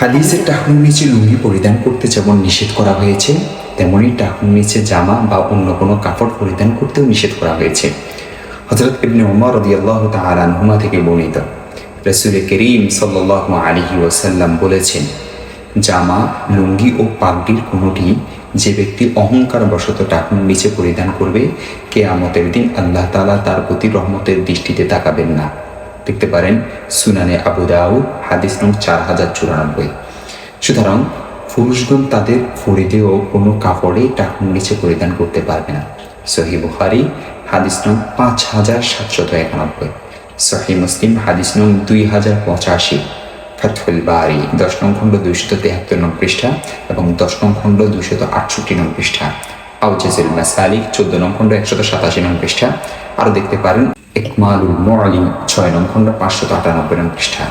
হাদিসের টাকনুর নিচে লুঙ্গি পরিধান করতে যেমন নিষেধ করা হয়েছে, তেমনি টাকনুর নিচে জামা বা অন্য কোনো কাপড় পরিধান করতেও নিষেধ করা হয়েছে। হযরত ইবনে উমর রাদিয়াল্লাহু তাআলা আনহুমা থেকে বর্ণিত, রাসূল করিম সাল্লাল্লাহু আলাইহি ওয়াসাল্লাম বলেছেন, জামা, লুঙ্গি ও পাগড়ির কোনোটি যে ব্যক্তি অহংকার বশত টাকনুর নিচে পরিধান করবে, কিয়ামতের দিন আল্লাহ তাআলা তার প্রতি রহমতের দৃষ্টিতে তাকাবেন না। দেখতে পারেন সুনানে আবু দাউদ, হাদিস নং 4094। সুতরাং পুরুষগণ তাদের ফরিদেও কোনো কাপড়ে টাকনুর নিচে পরিধান করতে পারবে না। সহিহ বুখারী হাদিস নং 5791, সহিহ মুসলিম হাদিস নং 2085, ফাতহুল বারি 10 নং খণ্ড 273 নং পৃষ্ঠা এবং 10 নং খণ্ড 268 নং পৃষ্ঠা, আওজাজুল মাসালিক 14 নং খণ্ড 187 নং পৃষ্ঠা। আরও দেখতে পারেন ইকমালুল মুআল্লিম 6 নং খণ্ড 598 নং পৃষ্ঠা।